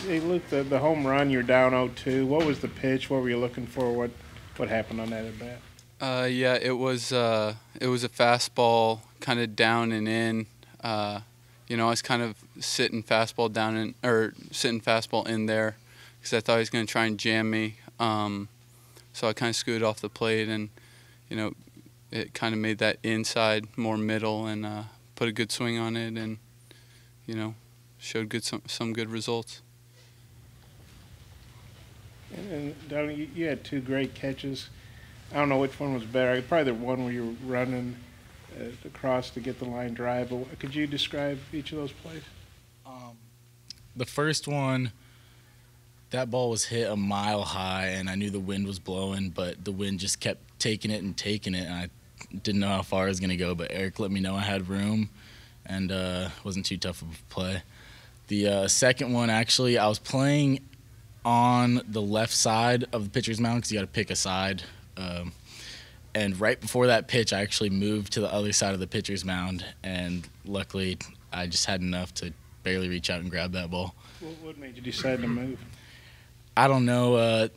Hey, Luke, the home run, you're down 0-2. What was the pitch? What were you looking for? What happened on that at bat? Yeah, it was a fastball, kind of down and in. I was kind of sitting fastball in there because I thought he was going to try and jam me. So I kind of scooted off the plate, and you know, it kind of made that inside more middle, and put a good swing on it, and you know, showed some good results. And Dominic, you had two great catches. I don't know which one was better. Probably the one where you were running across to get the line drive. But could you describe each of those plays? The first one, that ball was hit a mile high, and I knew the wind was blowing, but the wind just kept taking it, and I didn't know how far it was going to go, but Eric let me know I had room, and wasn't too tough of a play. The second one, actually, I was playing on the left side of the pitcher's mound because you got to pick a side. And right before that pitch, I actually moved to the other side of the pitcher's mound, and luckily I just had enough to barely reach out and grab that ball. What made you decide to move? I don't know.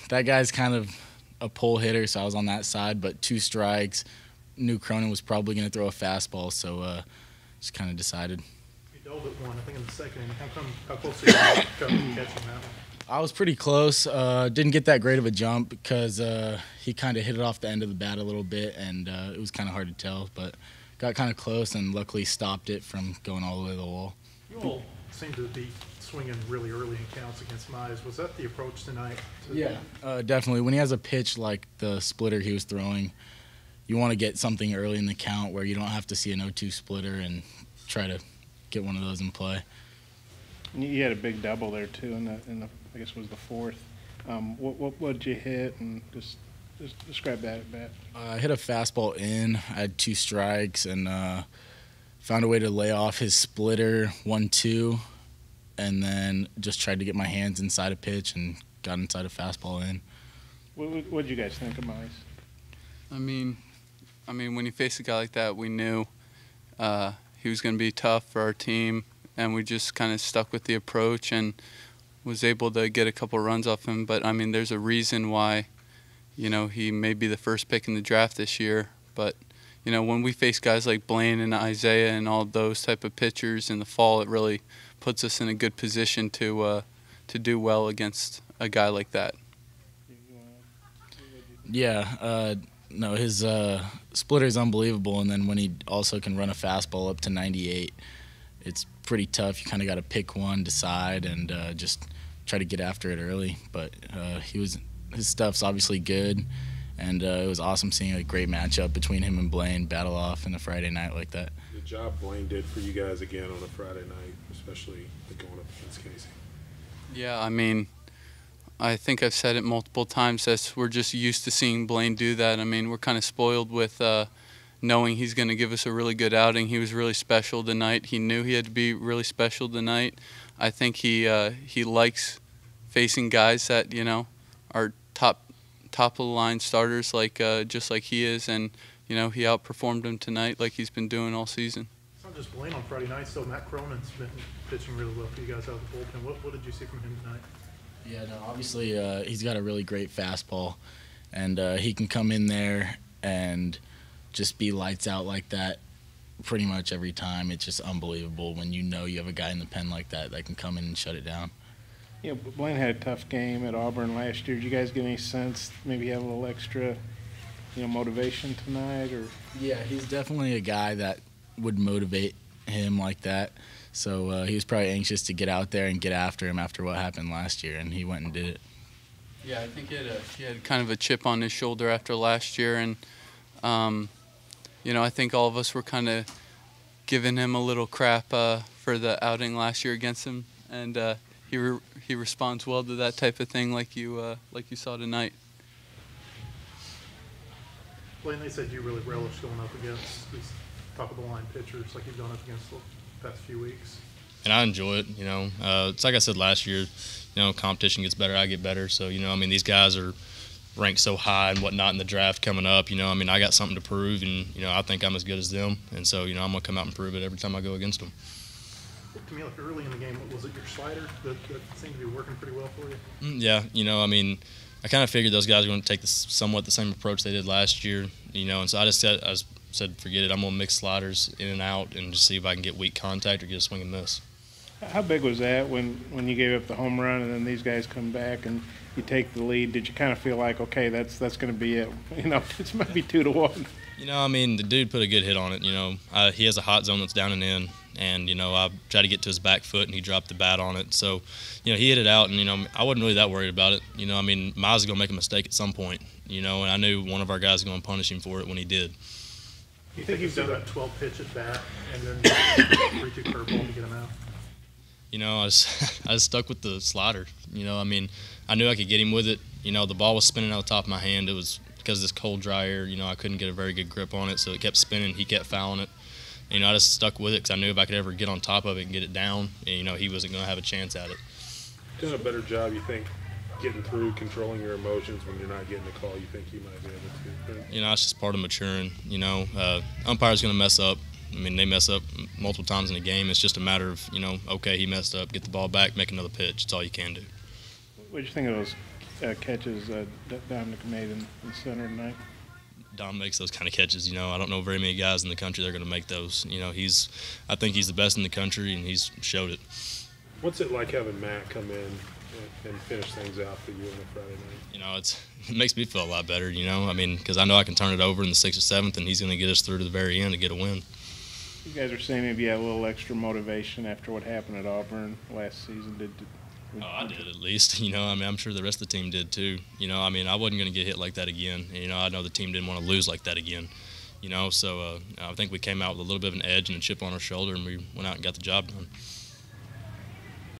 That guy's kind of a pull hitter, so I was on that side, but 2 strikes. Knew Cronin was probably going to throw a fastball, so just kind of decided. You dove at one, I think, in the second inning. How close were you to catching that one? I was pretty close. Didn't get that great of a jump because he kind of hit it off the end of the bat a little bit, and it was kind of hard to tell. But got kind of close and luckily stopped it from going all the way to the wall. You all seem to be swinging really early in counts against Mize. Was that the approach tonight? Yeah, definitely. When he has a pitch like the splitter he was throwing, you want to get something early in the count where you don't have to see an 0-2 splitter and try to get one of those in play. And you had a big double there too in the I guess it was the fourth. What did you hit, and just describe that at bat? I hit a fastball in. I had 2 strikes and found a way to lay off his splitter 1-2, and then just tried to get my hands inside a pitch and got inside a fastball in. What did you guys think of Mize? I mean, when you face a guy like that, we knew he was going to be tough for our team, and we just kind of stuck with the approach and was able to get a couple runs off him. But I mean, there's a reason why, he may be the first pick in the draft this year. But when we face guys like Blaine and Isaiah and all those type of pitchers in the fall, it really puts us in a good position to do well against a guy like that. Yeah, no, his splitter is unbelievable, and then when he also can run a fastball up to 98, it's pretty tough. You kind of got to pick one, decide, and just try to get after it early. But his stuff's obviously good, and it was awesome seeing a great matchup between him and Blaine battle off in a Friday night like that. The job Blaine did for you guys again on a Friday night, especially going up against Casey. Yeah, I mean, I think I've said it multiple times that we're just used to seeing Blaine do that. I mean, we're kind of spoiled with knowing he's going to give us a really good outing. He was really special tonight. He knew he had to be really special tonight. I think he likes facing guys that are top of the line starters just like he is, and he outperformed him tonight like he's been doing all season. It's not just Blaine on Friday night, so Matt Cronin's been pitching really well for you guys out of the bullpen. What did you see from him tonight? Yeah, no, obviously he's got a really great fastball, and he can come in there and just be lights out like that pretty much every time. It's just unbelievable when you have a guy in the pen like that can come in and shut it down. Yeah, Blaine had a tough game at Auburn last year. Did you guys get any sense maybe have a little extra, motivation tonight? Or yeah, he's definitely a guy that would motivate him like that. So he was probably anxious to get out there and get after him after what happened last year, and he went and did it. Yeah, I think he had kind of a chip on his shoulder after last year, and I think all of us were kind of giving him a little crap for the outing last year against him, and he responds well to that type of thing, like you saw tonight. Blaine, they said you really relish going up against these top of the line pitchers like you've gone up against the past few weeks. And I enjoy it. It's like I said last year. Competition gets better, I get better. So these guys are ranked so high and whatnot in the draft coming up. I got something to prove, and I think I'm as good as them. And so I'm gonna come out and prove it every time I go against them. To me, like early in the game, was it your slider that seemed to be working pretty well for you? Yeah, I mean, I kind of figured those guys were going to take somewhat the same approach they did last year, and so I said, forget it. I'm going to mix sliders in and out and just see if I can get weak contact or get a swing and miss. How big was that when you gave up the home run and then these guys come back and you take the lead? Did you kind of feel like, okay, that's going to be it? This might be 2-1. I mean, the dude put a good hit on it. He has a hot zone that's down and in, and I tried to get to his back foot and he dropped the bat on it. So, he hit it out, and I wasn't really that worried about it. I mean, Miles was gonna make a mistake at some point, and I knew one of our guys was gonna punish him for it when he did. You think you've done that 12 pitch at bat and then 3-2 curveball to get him out? I was stuck with the slider. I mean, I knew I could get him with it. The ball was spinning out the top of my hand. It was because of this cold, dry air. I couldn't get a very good grip on it, so it kept spinning. He kept fouling it. I just stuck with it because I knew if I could ever get on top of it and get it down, he wasn't going to have a chance at it. Doing a better job, you think, getting through, controlling your emotions when you're not getting a call. You think you might be able to? It's just part of maturing. Umpire's going to mess up. I mean, they mess up multiple times in a game. It's just a matter of, okay, he messed up, get the ball back, make another pitch. It's all you can do. What did you think of those catches Dominic made in center tonight? Dom makes those kind of catches. I don't know very many guys in the country that are going to make those. I think he's the best in the country, and he's showed it. What's it like having Matt come in and finish things out for you on a Friday night? It makes me feel a lot better. I mean, because I know I can turn it over in the 6th or 7th, and he's going to get us through to the very end to get a win. You guys are saying maybe you had a little extra motivation after what happened at Auburn last season. I did at least. I mean, I'm sure the rest of the team did too. I mean, I wasn't going to get hit like that again. I know the team didn't want to lose like that again. So I think we came out with a little bit of an edge and a chip on our shoulder, and we went out and got the job done.